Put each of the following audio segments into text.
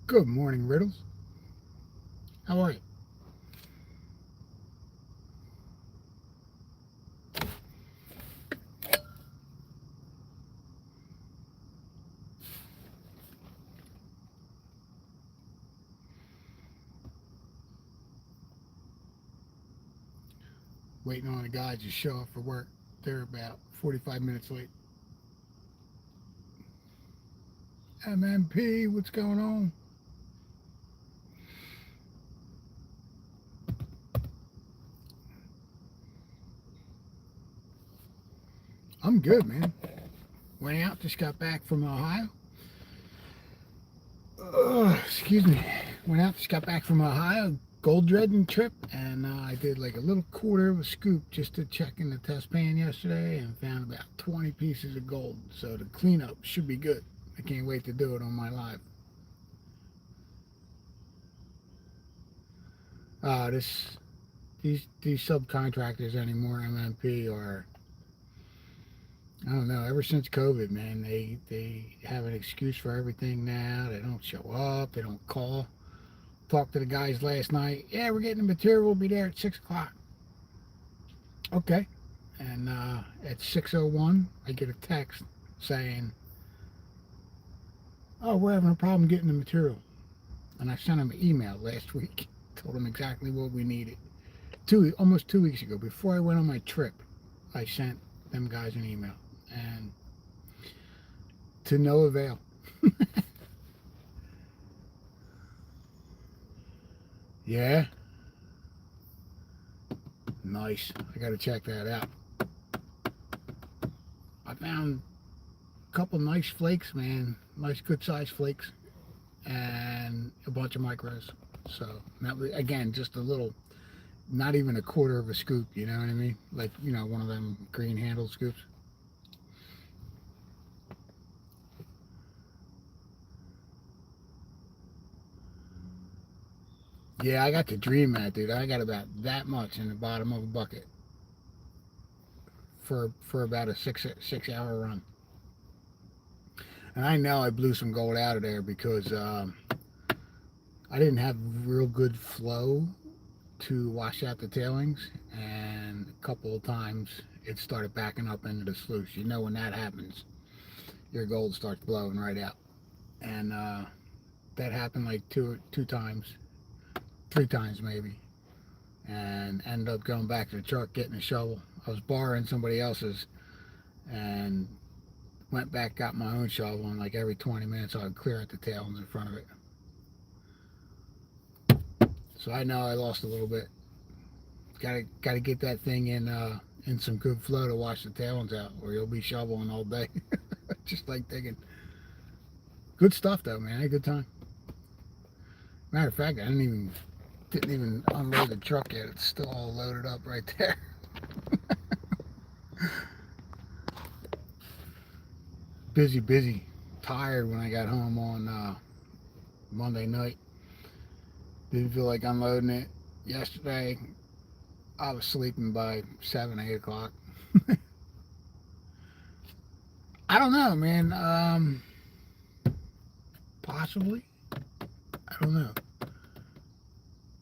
Good morning, Riddles. How are you? Waiting on the guys to show up for work. They're about 45 minutes late. MMP, what's going on? I'm good, man. Went out, just got back from Ohio. Excuse me. Went out, just got back from Ohio. Gold dredging trip, and I did like a little quarter of a scoop just to check in the test pan yesterday and found about 20 pieces of gold. So the cleanup should be good. I can't wait to do it on my live. This these subcontractors anymore, MMP, are, I don't know. Ever since COVID, man, they have an excuse for everything now. They don't show up. They don't call. Talked to the guys last night. Yeah, we're getting the material. We'll be there at 6 o'clock. Okay. And at 6:01, I get a text saying, "Oh, we're having a problem getting the material." And I sent them an email last week. Told them exactly what we needed. Almost 2 weeks ago, before I went on my trip, I sent them guys an email, and to no avail. Yeah, nice. I got to check that out. I found a couple nice flakes, man. Nice, good sized flakes, and a bunch of micros. So that was, again, just a little, not even a quarter of a scoop. You know what I mean? Like, one of them green handle scoops. Yeah, I got to dream that, dude. I got about that much in the bottom of a bucket for about a six hour run. And I know I blew some gold out of there because I didn't have real good flow to wash out the tailings, and a couple of times it started backing up into the sluice. When that happens, your gold starts blowing right out, and that happened like two times, 3 times maybe, and ended up going back to the truck getting a shovel. I was borrowing somebody else's, and went back, got my own shovel, and like every 20 minutes I would clear out the tailings in front of it. So I know I lost a little bit. Gotta get that thing in some good flow to wash the tailings out, or you'll be shoveling all day, just like digging. Good stuff though, man. I had a good time. Matter of fact, I didn't even unload the truck yet. It's still all loaded up right there. Busy, busy. Tired when I got home on Monday night. Didn't feel like unloading it yesterday. I was sleeping by 7, 8 o'clock. I don't know, man. Possibly. I don't know.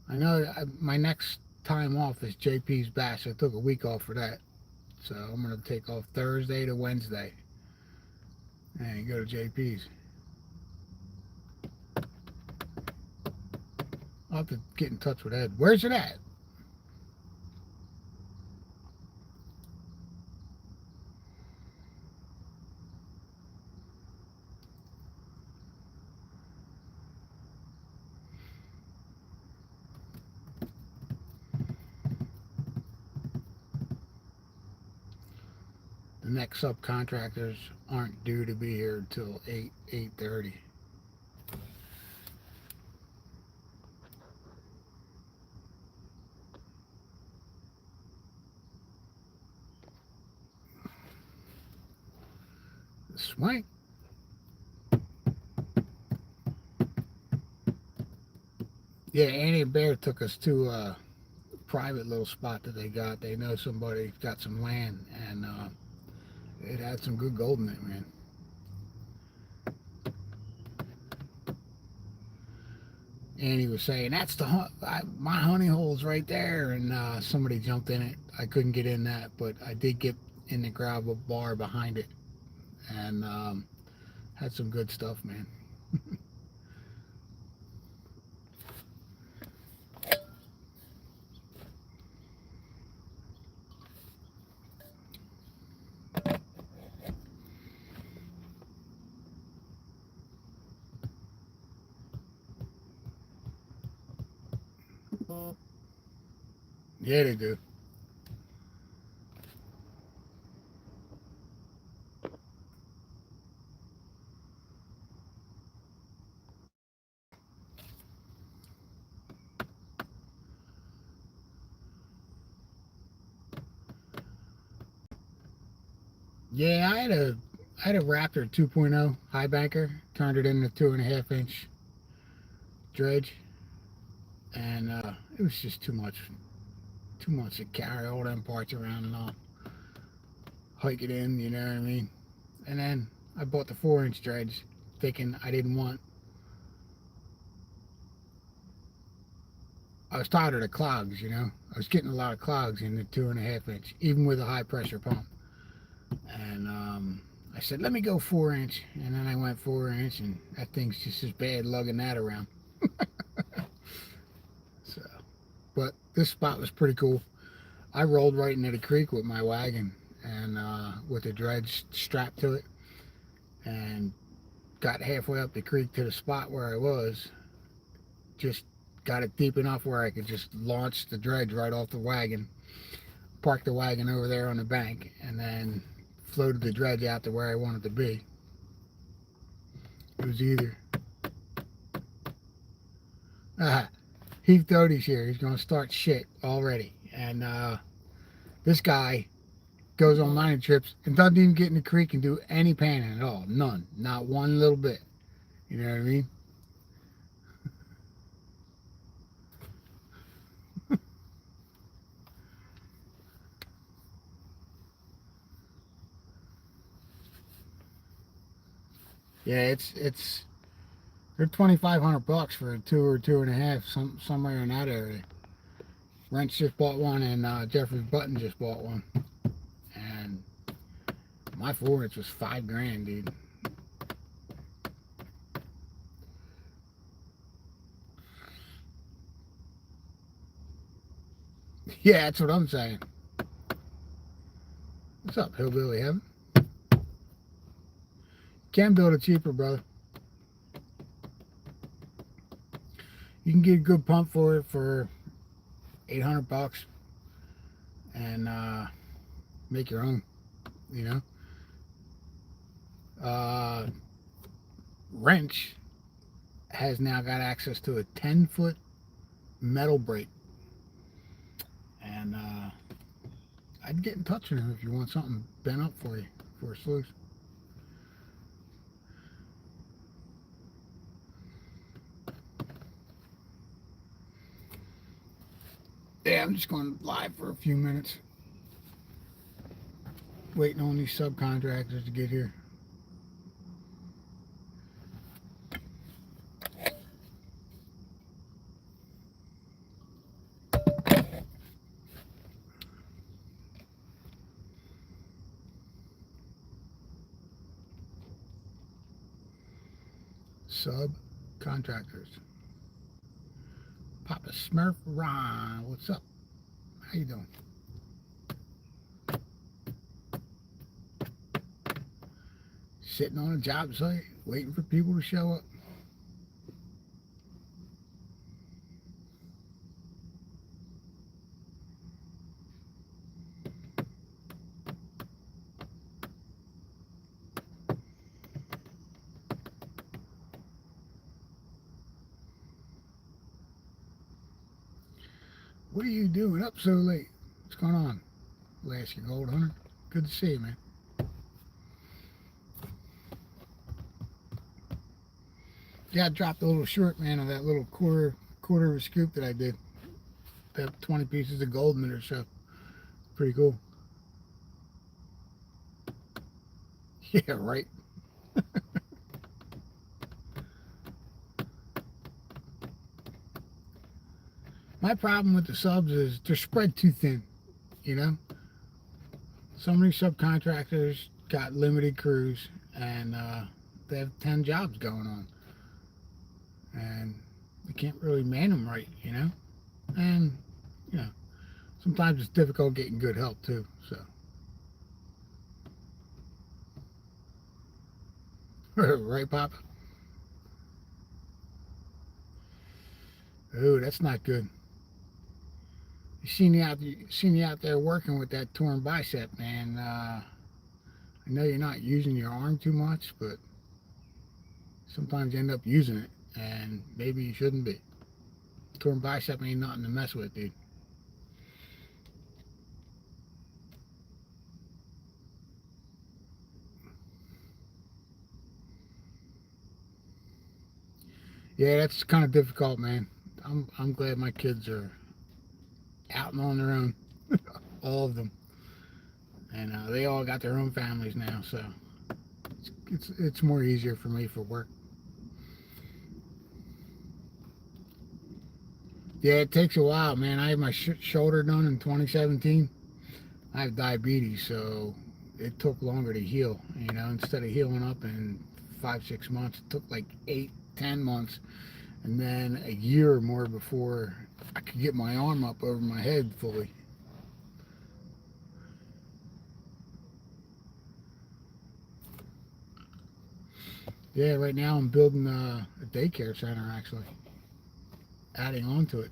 I know my next time off is JP's bash. I took a week off for that. So I'm going to take off Thursday to Wednesday and go to JP's. I'll have to get in touch with Ed. Where's it at? The next subcontractors aren't due to be here until 8:30. Swank. Yeah, Annie and Bear took us to a private little spot that they got. They know somebody got some land, and it had some good gold in it, man. and he was saying, "That's my honey hole's right there," and somebody jumped in it. I couldn't get in that, but I did get in the gravel bar behind it, and had some good stuff, man. Yeah, they do. Yeah, I had a Raptor 2.0 high banker, turned it into 2.5 inch dredge, and it was just too much to carry all them parts around and all, hike it in, you know what I mean? And then I bought the 4 inch dredge, thinking I didn't want. I was tired of the clogs, you know. I was getting a lot of clogs in the 2.5 inch, even with a high pressure pump. And I said, let me go 4 inch, and then I went 4 inch, and that thing's just as bad lugging that around. So, but this spot was pretty cool. I rolled right into the creek with my wagon and with the dredge strapped to it, and got halfway up the creek to the spot where I was. Just got it deep enough where I could just launch the dredge right off the wagon, park the wagon over there on the bank, and then floated the dredge out to where I wanted to be. It was either Heath Doty's here. He's going to start shit already. And this guy goes on mining trips and doesn't even get in the creek and do any panning at all. None. Not one little bit. You know what I mean? Yeah, it's they're $2,500 for a 2 or 2.5, somewhere in that area. Wrench just bought one, and Jeffrey Button just bought one, and my 4 inch was $5,000, dude. Yeah, that's what I'm saying. What's up, Hillbilly Heaven? Can build it cheaper, brother. You can get a good pump for it for $800 and make your own. You know, uh, Wrench has now got access to a 10-foot metal brake, and I'd get in touch with him if you want something bent up for you for a sluice. Yeah, I'm just going live for a few minutes, waiting on these subcontractors to get here. Subcontractors. Papa Smurf Ron, what's up? How you doing? Sitting on a job site, waiting for people to show up. What are you doing up so late? What's going on, Alaska Gold Hunter? Good to see you, man. Yeah, I dropped a little short, man, of that little quarter of a scoop that I did. That 20 pieces of gold in it or so. Pretty cool. Yeah, right. My problem with the subs is they're spread too thin, you know? So many subcontractors got limited crews, and they have 10 jobs going on. And you can't really man them right, you know? And, you know, sometimes it's difficult getting good help, too, so. Right, Papa? Oh, that's not good. Seen you out there working with that torn bicep, man. I know you're not using your arm too much, but sometimes you end up using it, and maybe you shouldn't be. Torn bicep ain't nothing to mess with, dude. Yeah, that's kind of difficult, man. I'm glad my kids are out and on their own, all of them, and they all got their own families now, so it's more easier for me for work. Yeah, it takes a while, man. I had my shoulder done in 2017. I have diabetes, so it took longer to heal. You know, instead of healing up in 5, 6 months, it took like 8, 10 months, and then a year or more before I could get my arm up over my head fully. Yeah, right now I'm building a daycare center, actually, adding on to it.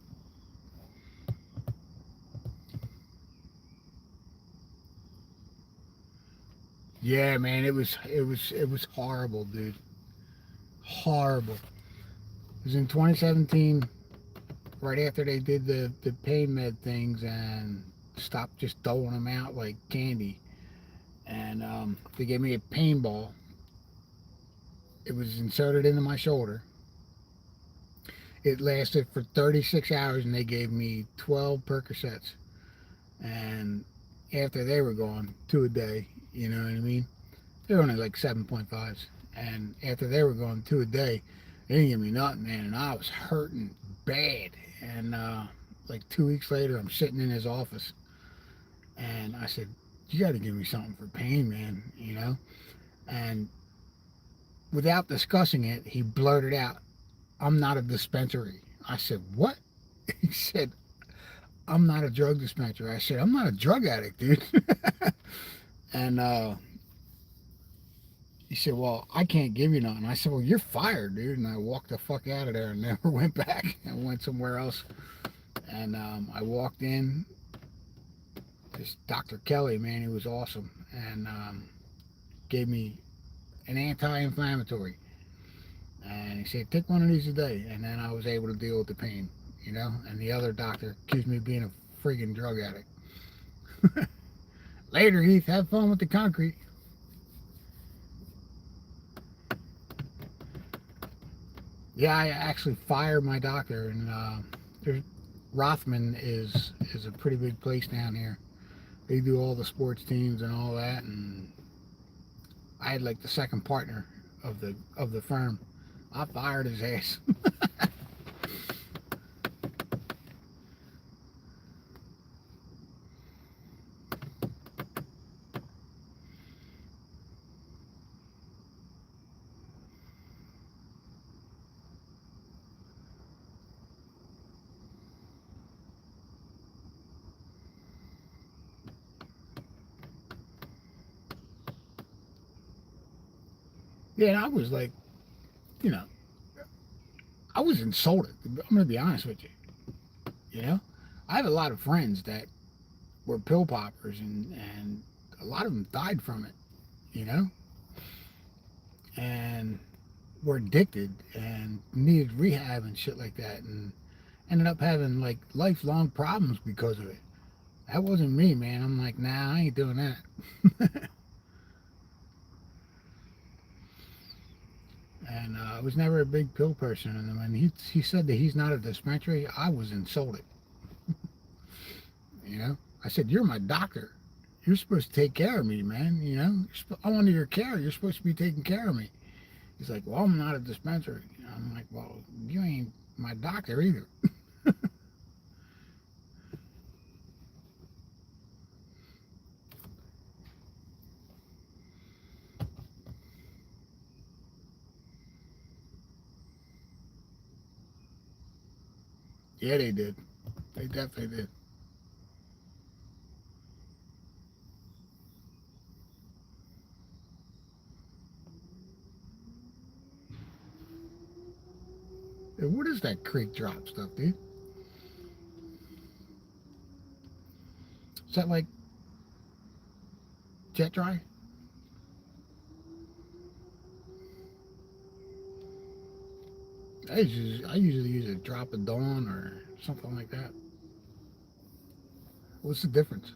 Yeah, man, it was horrible, dude. Horrible. It was in 2017, right after they did the pain med things and stopped just throwing them out like candy. And they gave me a pain ball. It was inserted into my shoulder. It lasted for 36 hours, and they gave me 12 Percocets. And after they were gone, two a day, you know what I mean? They were only like 7.5s. And after they were gone, two a day, they didn't give me nothing, man. And I was hurting bad. And like 2 weeks later, I'm sitting in his office. And I said, you got to give me something for pain, man, you know? And without discussing it, he blurted out, I'm not a dispensary. I said, what? He said, I'm not a drug dispenser. I said, I'm not a drug addict, dude. And he said, well, I can't give you nothing. I said, well, you're fired, dude. And I walked the fuck out of there and never went back. I went somewhere else. And I walked in. This Dr. Kelly, man, he was awesome. And gave me an anti-inflammatory. And he said, take one of these a day. And then I was able to deal with the pain, you know. And the other doctor accused me of being a freaking drug addict. Later, Heath, have fun with the concrete. Yeah, I actually fired my doctor, and Rothman is a pretty big place down here. They do all the sports teams and all that, and I had like the second partner of the firm. I fired his ass. Yeah, and I was like, you know, I was insulted. I'm gonna be honest with you. You know, I have a lot of friends that were pill poppers, and a lot of them died from it. You know, and were addicted and needed rehab and shit like that, and ended up having like lifelong problems because of it. That wasn't me, man. I'm like, nah, I ain't doing that. And I was never a big pill person. And when he said that he's not a dispensary, I was insulted. You know, I said, you're my doctor. You're supposed to take care of me, man. You know, I'm under your care. You're supposed to be taking care of me. He's like, well, I'm not a dispensary. I'm like, well, you ain't my doctor either. Yeah, they did. They definitely did. Hey, what is that creek drop stuff, dude? Is that like jet dry? I usually use a drop of Dawn or something like that. What's the difference?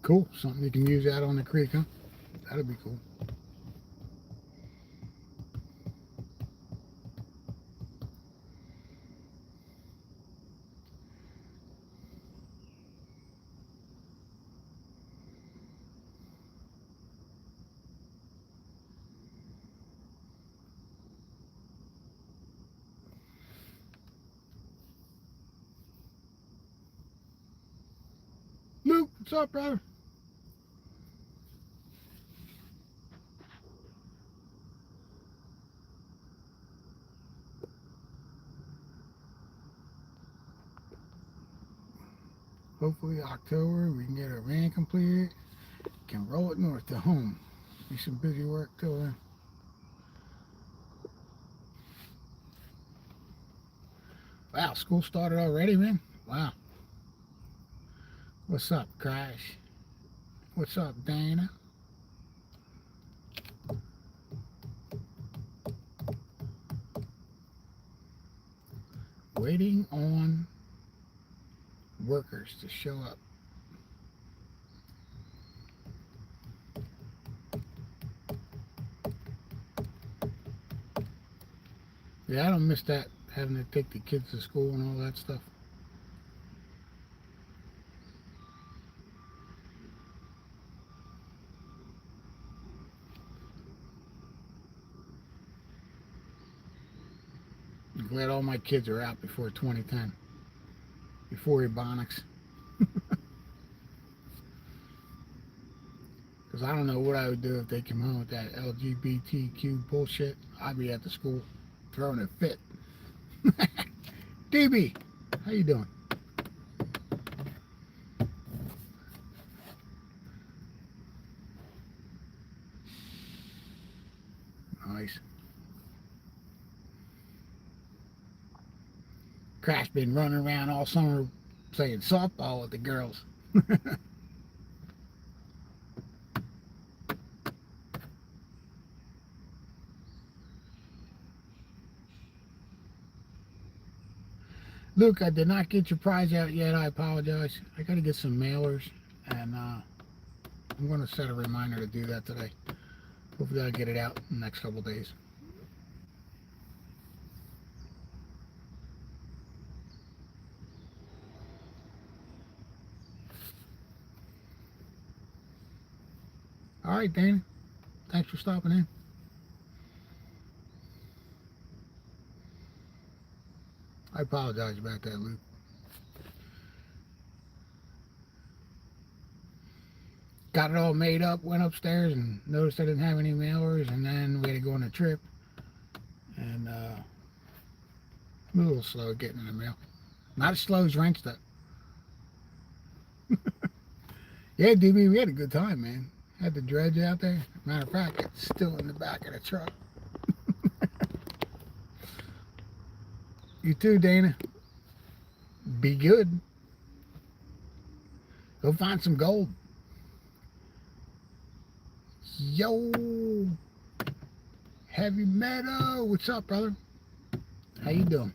Cool. Something you can use out on the creek, huh? That'd be cool. Luke, what's up, brother? Hopefully October we can get our van completed. Can roll it north to home. Be some busy work till then. Wow, school started already, man. Wow. What's up, Crash? What's up, Dana? Waiting on workers to show up. Yeah, I don't miss that, having to take the kids to school and all that stuff. I'm glad all my kids are out before 2010, before Ebonics. Because I don't know what I would do if they came home with that LGBTQ bullshit. I'd be at the school throwing a fit. DB, how you doing? Nice. Crash been running around all summer playing softball with the girls. Luke, I did not get your prize out yet. I apologize. I got to get some mailers, and I'm going to set a reminder to do that today. Hopefully I'll get it out in the next couple days. All right, Dana. Thanks for stopping in. I apologize about that, Luke. Got it all made up, went upstairs and noticed I didn't have any mailers, and then we had to go on a trip. And I'm a little slow getting in the mail. Not as slow as Rentsta. Yeah, DB, we had a good time, man. Had the dredge out there. Matter of fact, it's still in the back of the truck. You too, Dana. Be good. Go find some gold. Yo, Heavy Meadow. What's up, brother? How you doing?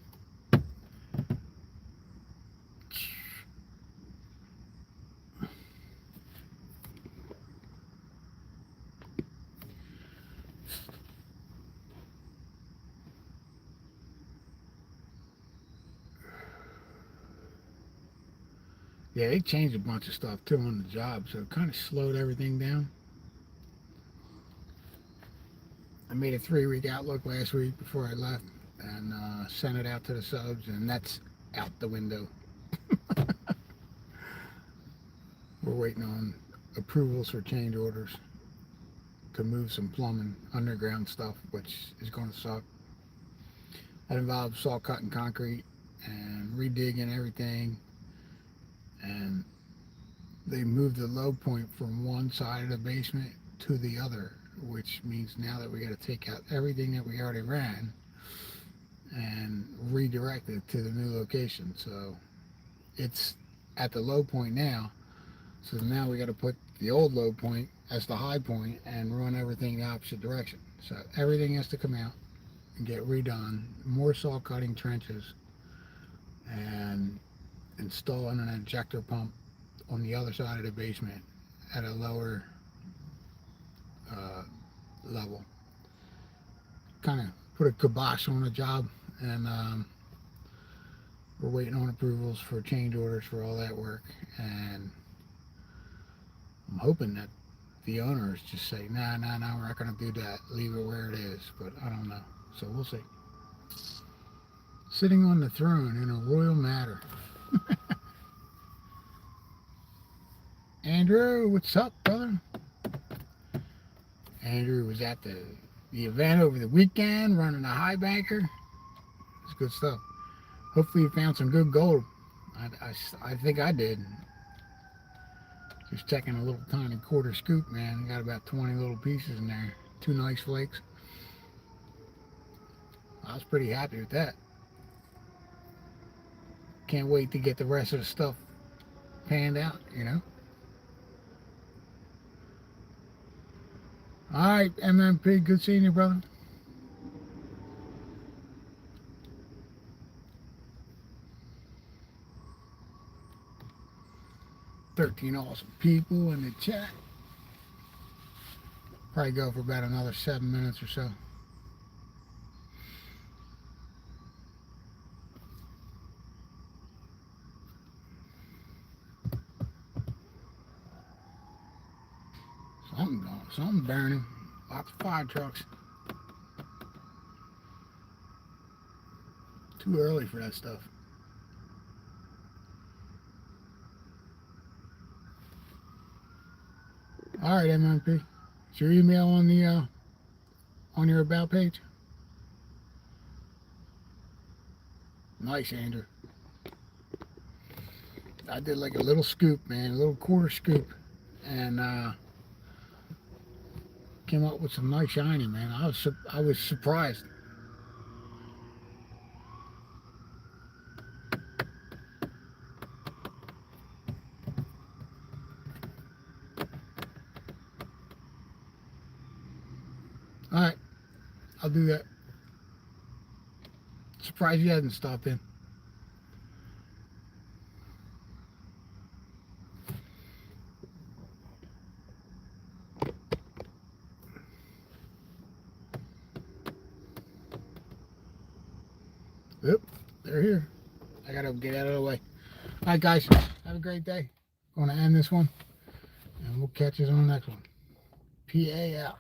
Yeah, they changed a bunch of stuff too on the job, so it kind of slowed everything down. I made a 3-week outlook last week before I left and sent it out to the subs, and that's out the window. We're waiting on approvals for change orders to move some plumbing, underground stuff, which is going to suck. That involves saw cutting concrete and redigging everything, and they moved the low point from one side of the basement to the other, which means now that we got to take out everything that we already ran and redirect it to the new location. So it's at the low point now. So now we got to put the old low point as the high point and run everything the opposite direction. So everything has to come out and get redone. More saw cutting trenches and installing an injector pump on the other side of the basement at a lower level. Kind of put a kibosh on the job, and we're waiting on approvals for change orders for all that work. And I'm hoping that the owners just say, nah, we're not going to do that. Leave it where it is. But I don't know. So we'll see. Sitting on the throne in a royal matter. Andrew, what's up, brother? Andrew was at the event over the weekend, running a high banker. It's good stuff. Hopefully you found some good gold. I think I did. Just checking a little tiny quarter scoop, man. Got about 20 little pieces in there. 2 nice flakes. I was pretty happy with that. Can't wait to get the rest of the stuff panned out, you know. All right, MMP, good seeing you, brother. $13 awesome people in the chat. Probably go for about another 7 minutes or so. Something going, something burning. Lots of fire trucks. Too early for that stuff. All right, MMP. Is your email on the on your about page? Nice, Andrew. I did like a little scoop, man, a little quarter scoop, and came up with some nice shiny, man. I was surprised. All right, I'll do that. Surprised you hadn't stopped in. Yep, they're here. I gotta get out of the way. All right, guys, have a great day. Going to end this one, and we'll catch you on the next one. PA out.